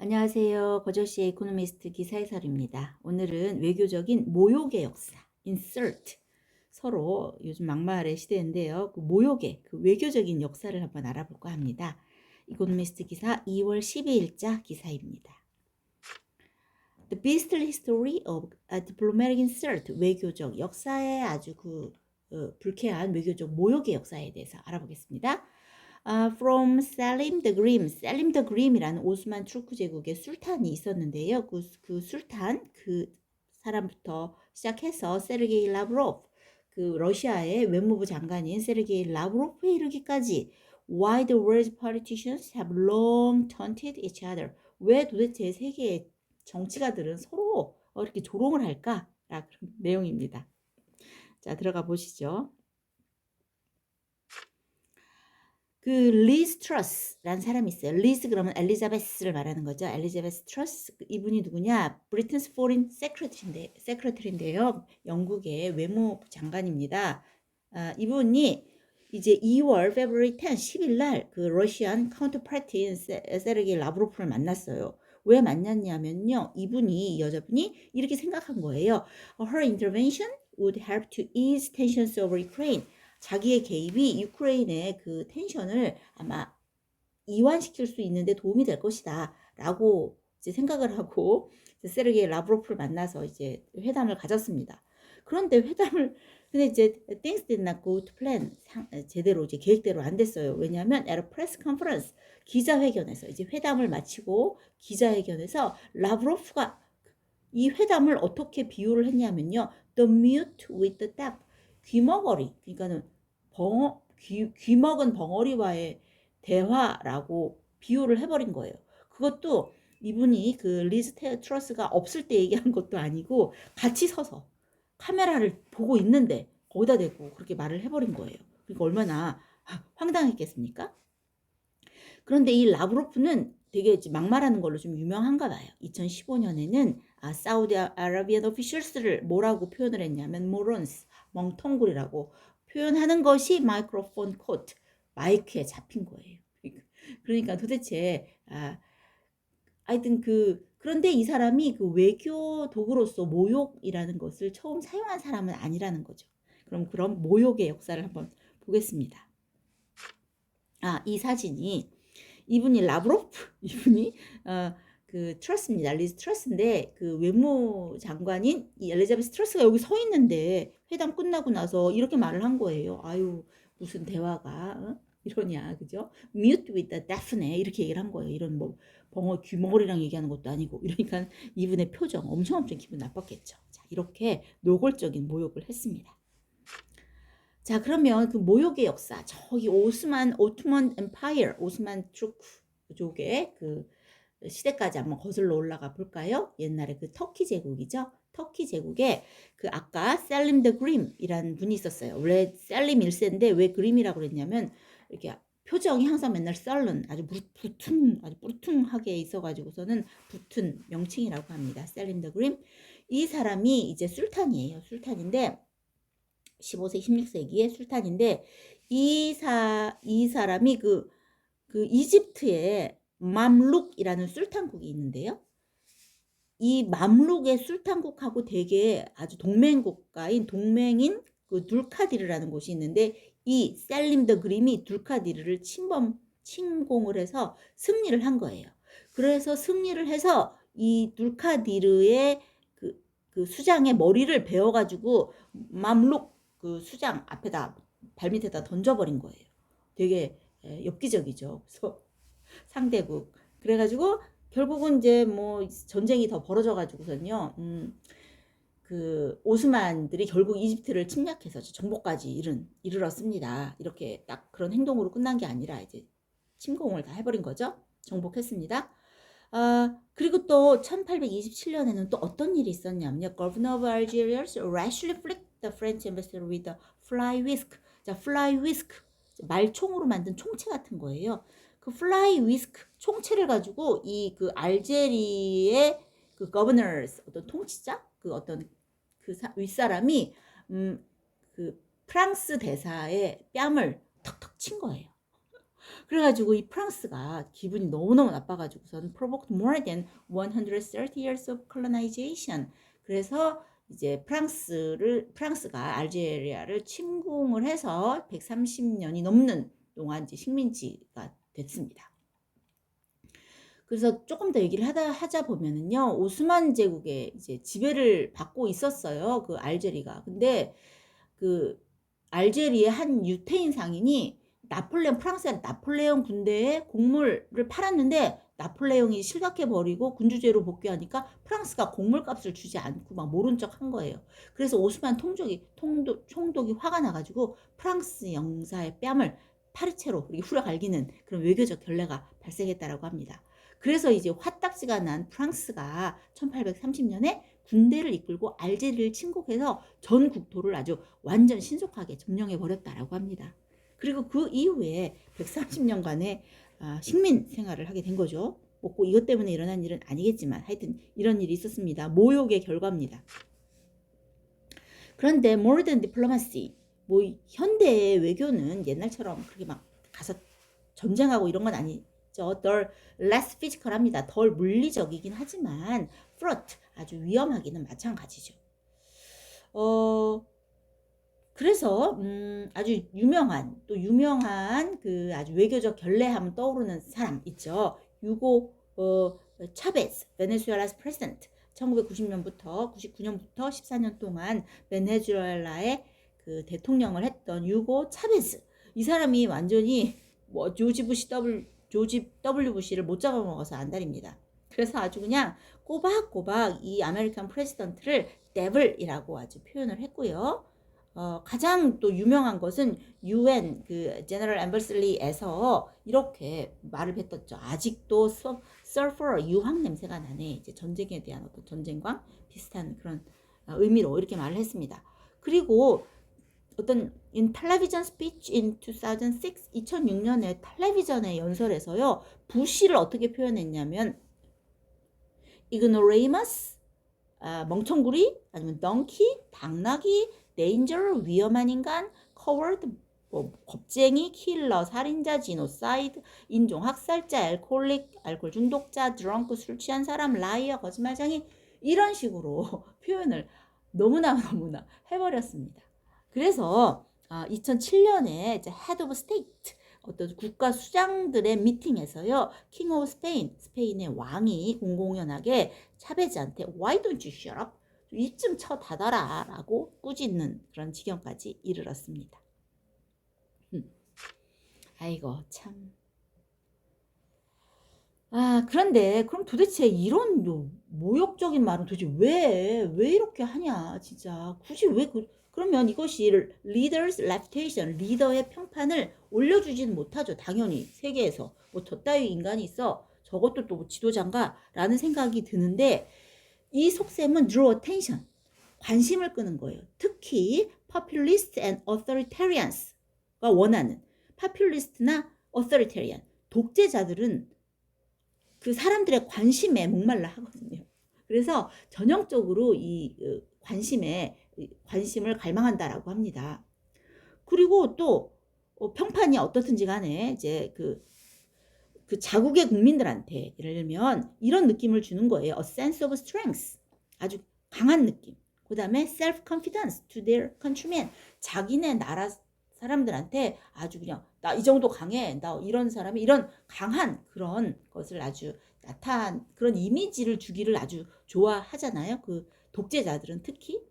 안녕하세요. 거저씨의 이코노미스트 기사해설입니다. 오늘은 외교적인 모욕의 역사, insult. 서로 요즘 막말의 시대인데요. 그 모욕의 그 외교적인 역사를 한번 알아볼까 합니다. 이코노미스트 기사 2월 12일자 기사입니다. The beastly history of a diplomatic insult. 외교적 역사의 아주 불쾌한 외교적 모욕의 역사에 대해서 알아보겠습니다. From Selim the Grim, Selim the Grim이라는 오스만 투르크 제국의 술탄이 있었는데요. 그 술탄 그 사람부터 시작해서 세르게이 라브로프, 그 러시아의 외무부 장관인 세르게이 라브로프에 이르기까지 Why the world's politicians have long taunted each other. 왜 도대체 세계의 정치가들은 서로 이렇게 조롱을 할까? 그런 내용입니다. 자, 들어가 보시죠. 그 리즈 트러스라는 사람이 있어요. 리즈 그러면 엘리자베스를 말하는 거죠. 엘리자베스 트러스, 이분이 누구냐? 브리튼스 포린 세크레터리인데요. 영국의 외무부 장관입니다. 이분이 이제 2월 February 10, 10일 날 그 러시안 카운터파트인 세르게이 라브로프를 만났어요. 왜 만났냐면요. 이 여자분이 이렇게 생각한 거예요. Her intervention would help to ease tensions over Ukraine. 자기의 개입이 유크레인의 그 텐션을 아마 이완시킬 수 있는데 도움이 될 것이다 라고 이제 생각을 하고 세르게이 라브로프를 만나서 이제 회담을 가졌습니다. 근데 이제 things did not go to plan. 제대로 이제 계획대로 안 됐어요. 왜냐하면 at a press conference, 기자회견에서 이제 회담을 마치고 기자회견에서 라브로프가 이 회담을 어떻게 비유를 했냐면요. The mute with the deaf. 귀머거리, 그러니까는 귀먹은 벙어리와의 대화라고 비유를 해버린 거예요. 그것도 이분이 그 리즈 트러스가 없을 때 얘기한 것도 아니고 같이 서서 카메라를 보고 있는데 거기다 대고 그렇게 말을 해버린 거예요. 그러니까 얼마나 황당했겠습니까? 그런데 이 라브로프는 되게 막말하는 걸로 좀 유명한가 봐요. 2015년에는 사우디아라비안 오피셜스를 뭐라고 표현을 했냐면 모론스, 멍텅구리라고 표현하는 것이 마이크로폰 코트, 마이크에 잡힌 거예요. 그러니까 도대체 하여튼 그런데 이 사람이 그 외교 도구로서 모욕이라는 것을 처음 사용한 사람은 아니라는 거죠. 그럼 모욕의 역사를 한번 보겠습니다. 이 사진이 이분이 라브로프 이분이 그 트러스입니다. 리즈 트러스인데 그 외무 장관인 이 엘리자베스 트러스가 여기 서 있는데 회담 끝나고 나서 이렇게 말을 한 거예요. 아유 무슨 대화가 이러냐, 그죠? Mute with the deaf네 이렇게 얘기를 한 거예요. 이런 뭐 귀머거리랑 얘기하는 것도 아니고. 이러니까 이분의 표정 엄청 기분 나빴겠죠. 자, 이렇게 노골적인 모욕을 했습니다. 자, 그러면 그 모욕의 역사, 저기 오스만 엠파이어, 오스만 투르크족의 그 시대까지 한번 거슬러 올라가 볼까요? 옛날에 그 터키 제국이죠. 터키 제국에 그 아까 셀림 더 그림이라는 분이 있었어요. 원래 셀림 1세인데 왜 그림이라고 그랬냐면 이렇게 표정이 항상 맨날 썰른 아주 뿌퉁하게 있어가지고서는 붙은 명칭이라고 합니다. 셀림 더 그림. 이 사람이 이제 술탄이에요. 술탄인데 15세기, 16세기의 술탄인데 이 사람이 그 이집트에 맘룩이라는 술탄국이 있는데요. 이 맘룩의 술탄국하고 되게 아주 동맹인 그 둘카디르라는 곳이 있는데 이 셀림 더 그림이 둘카디르를 침공을 해서 승리를 한 거예요. 그래서 승리를 해서 이 둘카디르의 그 수장의 머리를 베어가지고 맘룩 그 수장 앞에다 발밑에다 던져버린 거예요. 되게 엽기적이죠. 그래서 상대국. 그래가지고 결국은 이제 뭐 전쟁이 더 벌어져가지고선요. 그 오스만들이 결국 이집트를 침략해서 정복까지 이르렀습니다. 이렇게 딱 그런 행동으로 끝난 게 아니라 이제 침공을 다 해버린 거죠. 정복했습니다. 그리고 또 1827년에는 또 어떤 일이 있었냐면요. Governor of Algeria rashly flicked the French ambassador with a fly whisk. 자, fly whisk. 말총으로 만든 총체 같은 거예요. 그 fly whisk 총체를 가지고 이 그 알제리의 그 governors 어떤 통치자 그 어떤 그 윗사람이 그 프랑스 대사의 뺨을 턱턱 친 거예요. 그래가지고 이 프랑스가 기분이 너무너무 나빠가지고선 provoked more than 130 years of colonization. 그래서 이제 프랑스가 알제리아를 침공을 해서 130년이 넘는 동안 이제 식민지가 됐습니다. 그래서 조금 더 얘기를 하자 보면은요, 오스만 제국의 이제 지배를 받고 있었어요. 그 알제리가. 근데 그 알제리의 한 유태인 상인이 프랑스의 나폴레옹 군대에 곡물을 팔았는데 나폴레옹이 실각해버리고 군주제로 복귀하니까 프랑스가 곡물값을 주지 않고 막 모른 척 한 거예요. 그래서 오스만 총독이 화가 나가지고 프랑스 영사의 뺨을 파리채로 이렇게 후려갈기는 그런 외교적 결례가 발생했다라고 합니다. 그래서 이제 화딱지가 난 프랑스가 1830년에 군대를 이끌고 알제리를 침공해서 전 국토를 아주 완전 신속하게 점령해 버렸다라고 합니다. 그리고 그 이후에 130년간의 식민 생활을 하게 된 거죠. 꼭 이것 때문에 일어난 일은 아니겠지만 하여튼 이런 일이 있었습니다. 모욕의 결과입니다. 그런데 modern diplomacy, 뭐 현대의 외교는 옛날처럼 그렇게 막 가서 전쟁하고 이런 건 아니죠. 덜 less physical합니다. 덜 물리적이긴 하지만 fraught, 아주 위험하기는 마찬가지죠. 그래서 아주 유명한 그 아주 외교적 결례하면 떠오르는 사람 있죠. 유고 차베스, 베네수엘라's president. 1990년부터 99년부터 14년 동안 베네수엘라의 그 대통령을 했던 유고 차베스. 이 사람이 완전히 뭐 조지 W 부시를 못 잡아먹어서 안달입니다. 그래서 아주 그냥 꼬박꼬박 이 아메리칸 프레지던트를 데블이라고 아주 표현을 했고요. 가장 또 유명한 것은 UN 그 제너럴 엠버슬리에서 이렇게 말을 뱉었죠. 아직도 sulfur 유황 냄새가 나네. 이제 전쟁에 대한 어떤 전쟁과 비슷한 그런 의미로 이렇게 말을 했습니다. 그리고 어떤 in television speech in 2006 2006년에 텔레비전의 연설에서요. 부시를 어떻게 표현했냐면 ignoramus 멍청구리 아니면 donkey 당나귀 danger 위험한 인간 coward 겁쟁이 킬러 살인자 지노사이드 인종 학살자 알코올 중독자 드렁크 술 취한 사람 라이어 거짓말쟁이 이런 식으로 표현을 너무나 해버렸습니다. 그래서 2007년에 이제 Head of State 어떤 국가 수장들의 미팅에서요, 킹 오브 스페인의 왕이 공공연하게 차베즈한테 Why don't you shut up? 입 좀 쳐 닫아라 라고 꾸짖는 그런 지경까지 이르렀습니다. 아이고 참. 그런데 그럼 도대체 이런 모욕적인 말은 도대체 왜 이렇게 하냐 진짜 굳이 왜 그러면 이것이 리더's reputation, 리더의 평판을 올려주지는 못하죠. 당연히 세계에서 뭐 저 따위 인간이 있어 저것도 또 지도자인가 라는 생각이 드는데 이 속셈은 draw attention, 관심을 끄는 거예요. 특히 populist and authoritarians가 원하는 populist나 authoritarian, 독재자들은 그 사람들의 관심에 목말라 하거든요. 그래서 전형적으로 이 관심을 갈망한다라고 합니다. 그리고 또 평판이 어떻든지 간에 이제 그 자국의 국민들한테 예를 들면 이런 느낌을 주는 거예요. A sense of strength, 아주 강한 느낌. 그 다음에 self-confidence to their countrymen, 자기네 나라 사람들한테 아주 그냥 나 이 정도 강해, 나 이런 사람이 이런 강한 그런 것을 아주 나타난 그런 이미지를 주기를 아주 좋아하잖아요. 그 독재자들은 특히.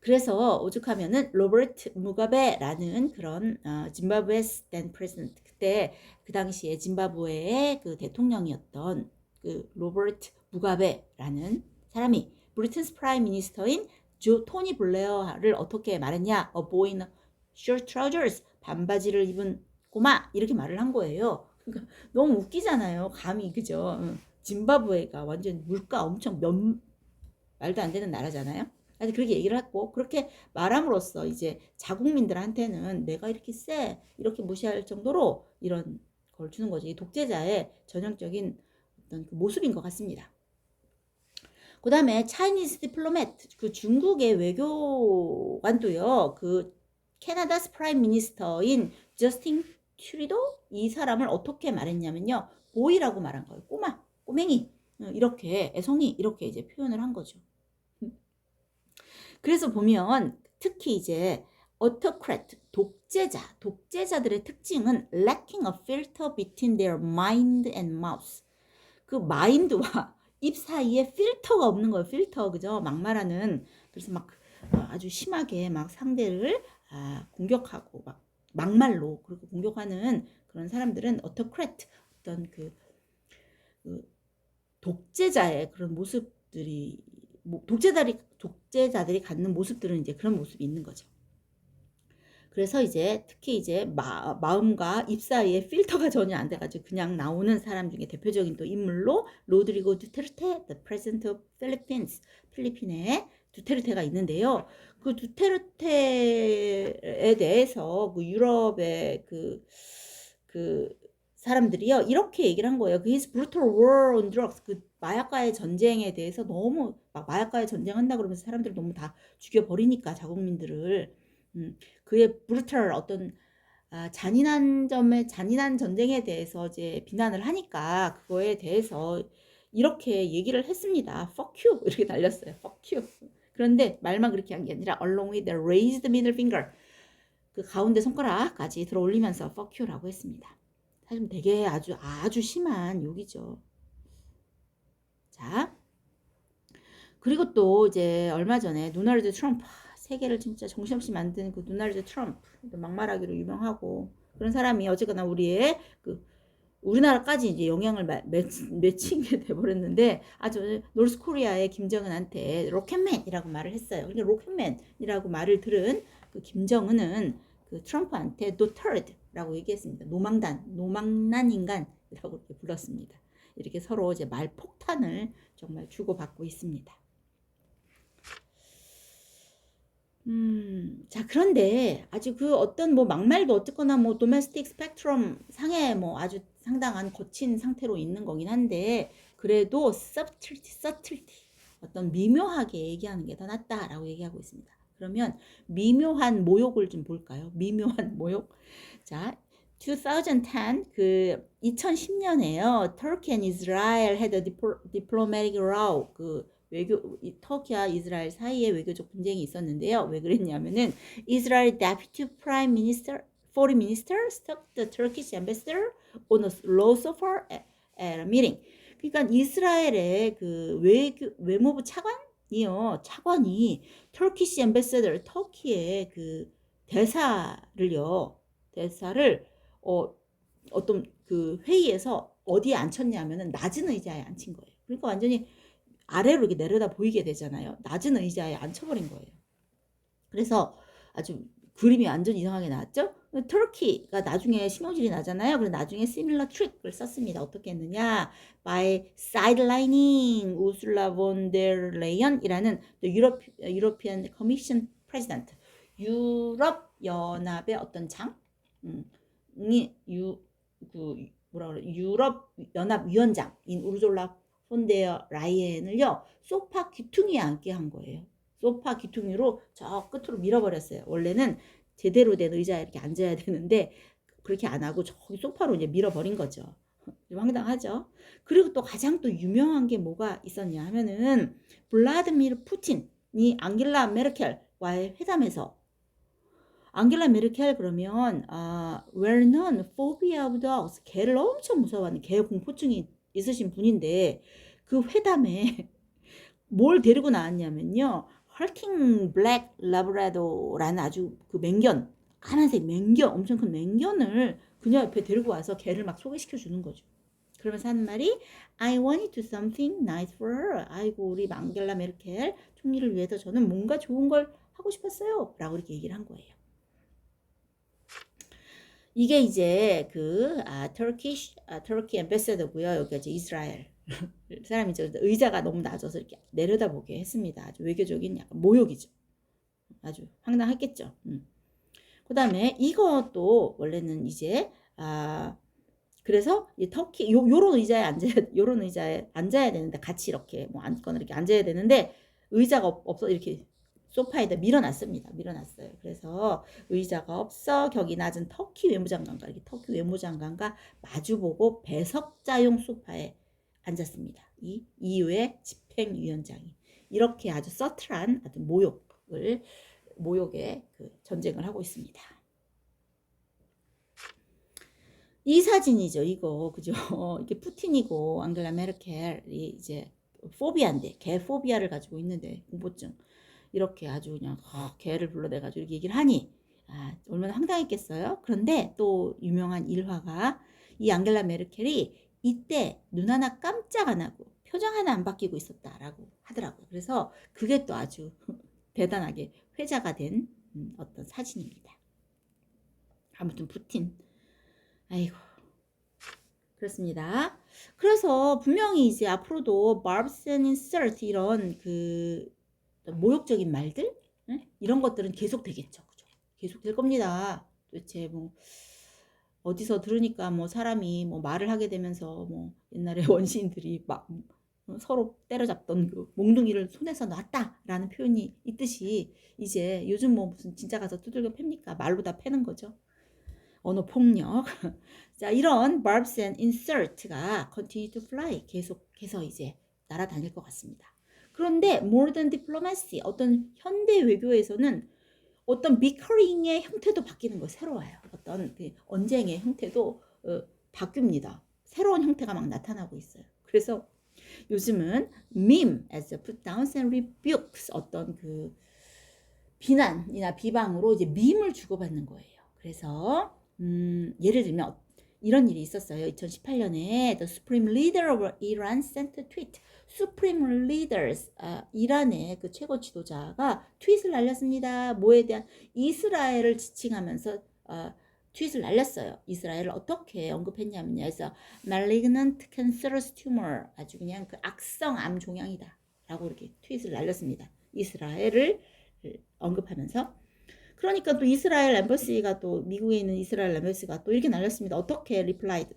그래서 오죽하면은 로버트 무가베라는 그런 짐바브웨's then president, 그때 그 당시에 짐바브웨의 그 대통령이었던 그 로버트 무가베라는 사람이 브리튼스 프라임 미니스터인 토니 블레어를 어떻게 말했냐? A boy in short trousers, 반바지를 입은 꼬마, 이렇게 말을 한 거예요. 그러니까 너무 웃기잖아요. 감히, 그죠? 짐바브웨가 완전 물가 엄청 말도 안 되는 나라잖아요. 그렇게 얘기를 했고, 그렇게 말함으로써 이제 자국민들한테는 내가 이렇게 이렇게 무시할 정도로 이런 걸 주는 거죠. 이 독재자의 전형적인 어떤 그 모습인 것 같습니다. 그 다음에 차이니스 디플로매트, 그 중국의 외교관도요, 그 캐나다스 프라임 미니스터인 저스틴 튜리도 이 사람을 어떻게 말했냐면요. 보이라고 말한 거예요. 꼬마, 꼬맹이. 이렇게 애송이 이렇게 이제 표현을 한 거죠. 그래서 보면 특히 이제 autocrat, 독재자들의 특징은 lacking a filter between their mind and mouth. 그 마인드와 입 사이에 필터가 없는 거예요. 필터, 그죠? 막말하는. 그래서 막 아주 심하게 막 상대를 공격하고 막 막말로 그렇게 공격하는 그런 사람들은 autocrat, 어떤 그 독재자의 그런 모습들이, 독재자들이 갖는 모습들은 이제 그런 모습이 있는 거죠. 그래서 이제 특히 이제 마음과 입 사이에 필터가 전혀 안 돼가지고 그냥 나오는 사람 중에 대표적인 또 인물로 로드리고 두테르테, the president of Philippines, 필리핀의 두테르테가 있는데요. 그 두테르테에 대해서 그 유럽의 그 사람들이요 이렇게 얘기를 한 거예요. 그 his brutal war on drugs, 그 마약과의 전쟁에 대해서 너무 막 마약과의 전쟁한다 그러면서 사람들 너무 다 죽여버리니까 자국민들을. 그의 brutal 어떤 잔인한 전쟁에 대해서 이제 비난을 하니까 그거에 대해서 이렇게 얘기를 했습니다. Fuck you 이렇게 날렸어요. Fuck you. 그런데 말만 그렇게 한 게 아니라 along with the raised middle finger, 그 가운데 손가락까지 들어 올리면서 fuck you라고 했습니다. 사실 되게 아주 심한 욕이죠. 자, 그리고 또 이제 얼마 전에 도널드 트럼프, 세계를 진짜 정신없이 만든 그 도널드 트럼프, 막말하기로 유명하고 그런 사람이 어쨌거나 우리의 우리나라까지 이제 영향을 맺힌 게 돼버렸는데, 아주 노스코리아의 김정은한테 로켓맨이라고 말을 했어요. 그러니까 로켓맨이라고 말을 들은 그 김정은은 그 트럼프한테 노터드라고 얘기했습니다. 노망난 인간이라고 이렇게 불렀습니다. 이렇게 서로 이제 말폭탄을 정말 주고받고 있습니다. 자, 그런데 아주 그 어떤 뭐 막말도 어쨌거나 뭐 도메스틱 스펙트럼 상에 뭐 아주 상당한 거친 상태로 있는 거긴 한데, 그래도 subtlety, 어떤 미묘하게 얘기하는 게 더 낫다라고 얘기하고 있습니다. 그러면 미묘한 모욕을 좀 볼까요? 미묘한 모욕. 자, 2010, 그 2010년에요. Turkey and Israel had a diplomatic row. 터키와 이스라엘 사이에 외교적 분쟁이 있었는데요. 왜 그랬냐면은 이스라엘 deputy prime minister, foreign minister stuck the Turkish ambassador on a low sofa at a meeting. 그러니까 이스라엘의 그 외무부 차관이 터키시 앰베서더, 터키의 그 대사를 어떤 그 회의에서 어디에 앉혔냐면은 낮은 의자에 앉힌 거예요. 그러니까 완전히 아래로 이렇게 내려다 보이게 되잖아요. 낮은 의자에 앉혀버린 거예요. 그래서 아주 그림이 완전 이상하게 나왔죠. 터키가 나중에 신호질이 나잖아요. 그래서 나중에 similar trick을 썼습니다. 어떻게 했느냐? by sidelining 우슬라 본 데르 레이언이라는 European Commission President, 유럽 연합의 어떤 유럽 연합 위원장인 우르졸라 폰데어 라이엔을요 소파 귀퉁이에 앉게 한 거예요. 소파 귀퉁이로 저 끝으로 밀어버렸어요. 원래는 제대로 된 의자에 이렇게 앉아야 되는데 그렇게 안 하고 저기 소파로 이제 밀어버린 거죠. 황당하죠. 그리고 또 가장 또 유명한 게 뭐가 있었냐 하면은 블라디미르 푸틴이 앙겔라 메르켈과의 회담에서, 앙겔라 메르켈 그러면 well-known phobia of dogs, 개를 엄청 무서워하는 개 공포증이 있으신 분인데 그 회담에 뭘 데리고 나왔냐면요, 헐킹 블랙 라브라도라는 아주 그 맹견, 까만색 맹견, 엄청 큰 맹견을 그녀 옆에 데리고 와서 개를 막 소개시켜 주는 거죠. 그러면서 하는 말이 I want to do something nice for her. 아이고 우리 앙겔라 메르켈 총리를 위해서 저는 뭔가 좋은 걸 하고 싶었어요 라고 이렇게 얘기를 한 거예요. 이게 이제 터키 앰베서더고요. 여기가 이제 이스라엘 사람이 의자가 너무 낮아서 이렇게 내려다보게 했습니다. 아주 외교적인 약간 모욕이죠. 아주 황당했겠죠. 그 다음에 이것도 원래는 이제 그래서 이 터키 요런 의자에 앉아야 되는데 같이 이렇게 뭐 앉거나 이렇게 앉아야 되는데 의자가 없어 이렇게 소파에다 밀어놨습니다. 밀어놨어요. 그래서 의자가 없어 격이 낮은 터키 외무장관과 이렇게 터키 외무장관과 마주보고 배석자용 소파에 앉았습니다. 이 이후에 집행위원장이 이렇게 아주 서틀한 아주 모욕의 그 전쟁을 하고 있습니다. 이 사진이죠. 이거 그죠? 이게 푸틴이고 앙겔라 메르켈이 이제 포비아인데 개 포비아를 가지고 있는데 공포증 이렇게 아주 그냥 개를 불러내가지고 이렇게 얘기를 하니 얼마나 황당했겠어요. 그런데 또 유명한 일화가 이 앙겔라 메르켈이 이때 눈 하나 깜짝 안 하고 표정 하나 안 바뀌고 있었다라고 하더라고요. 그래서 그게 또 아주 대단하게 회자가 된 어떤 사진입니다. 아무튼 푸틴 아이고 그렇습니다. 그래서 분명히 이제 앞으로도 barbs and insert 이런 그 모욕적인 말들 이런 것들은 계속 되겠죠. 그죠? 계속 될 겁니다. 도대체 뭐 어디서 들으니까 뭐 사람이 뭐 말을 하게 되면서 뭐 옛날에 원시인들이 막 서로 때려잡던 그 몽둥이를 손에서 놨다라는 표현이 있듯이 이제 요즘 뭐 무슨 진짜 가서 두들겨 팹니까? 말로 다 패는 거죠. 언어 폭력. 자, 이런 barbs and insert가 continue to fly 계속해서 이제 날아다닐 것 같습니다. 그런데 modern diplomacy 어떤 현대 외교에서는 어떤 bickering의 형태도 바뀌는 거예요. 새로워요. 어떤 그 언쟁의 형태도 바뀝니다. 새로운 형태가 막 나타나고 있어요. 그래서 요즘은 meme as a put downs and rebukes 어떤 그 비난이나 비방으로 이제 밈을 주고받는 거예요. 그래서 예를 들면 이런 일이 있었어요. 2018년에 The Supreme Leader of Iran sent a tweet. Supreme Leaders, 이란의 그 최고 지도자가 트윗을 날렸습니다. 뭐에 대한 이스라엘을 지칭하면서 트윗을 날렸어요. 이스라엘을 어떻게 언급했냐면요. 그래서 malignant cancerous tumor, 아주 그냥 그 악성 암 종양이다 라고 이렇게 트윗을 날렸습니다. 이스라엘을 언급하면서. 그러니까 또 이스라엘 엠버시가 또 미국에 있는 이스라엘 엠버시가 또 이렇게 날렸습니다. 어떻게 리플라이드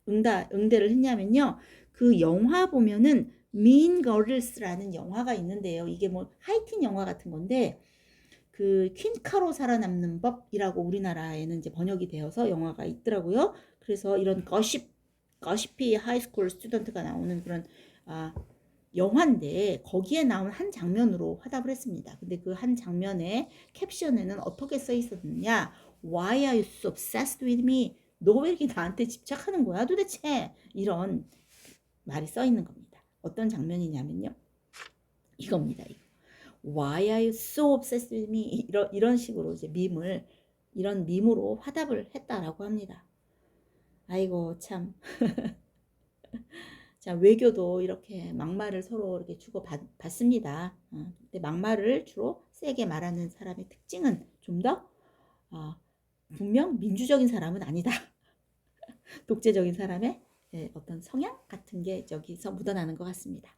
응대를 했냐면요. 그 영화 보면은 Mean Girls라는 영화가 있는데요. 이게 뭐 하이틴 영화 같은 건데 그 퀸카로 살아남는 법이라고 우리나라에는 이제 번역이 되어서 영화가 있더라고요. 그래서 이런 거시피 하이스쿨 스튜던트가 나오는 그런 영화인데 거기에 나온 한 장면으로 화답을 했습니다. 근데 그 한 장면의 캡션에는 어떻게 써 있었느냐? Why are you so obsessed with me? 너 왜 이렇게 나한테 집착하는 거야 도대체? 이런 말이 써 있는 겁니다. 어떤 장면이냐면요. 이겁니다. Why are you so obsessed with me? 이런 식으로 이제 이런 밈으로 화답을 했다라고 합니다. 아이고 참. 자, 외교도 이렇게 막말을 서로 이렇게 주고 받습니다. 근데 막말을 주로 세게 말하는 사람의 특징은 좀 더 분명 민주적인 사람은 아니다. 독재적인 사람의 어떤 성향 같은 게 여기서 묻어나는 것 같습니다.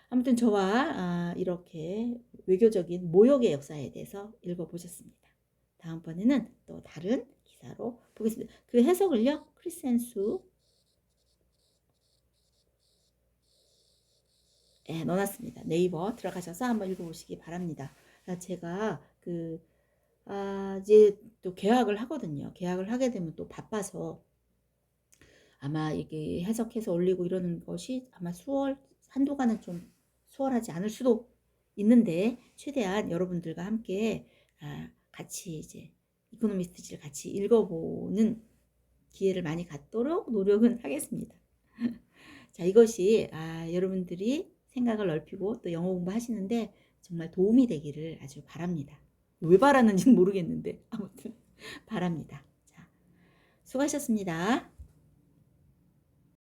아무튼 저와 이렇게 외교적인 모욕의 역사에 대해서 읽어보셨습니다. 다음번에는 또 다른 기사로 보겠습니다. 그 해석을요. 크리센수 넣어놨습니다. 네이버 들어가셔서 한번 읽어보시기 바랍니다. 제가 이제 또 계약을 하거든요. 계약을 하게 되면 또 바빠서 아마 이게 해석해서 올리고 이러는 것이 아마 한동안은 좀 수월하지 않을 수도 있는데 최대한 여러분들과 함께 같이 이제 이코노미스트지를 같이 읽어보는 기회를 많이 갖도록 노력은 하겠습니다. 자, 이것이 여러분들이 생각을 넓히고 또 영어 공부하시는데 정말 도움이 되기를 아주 바랍니다. 왜 바라는지는 모르겠는데 아무튼 바랍니다. 자, 수고하셨습니다.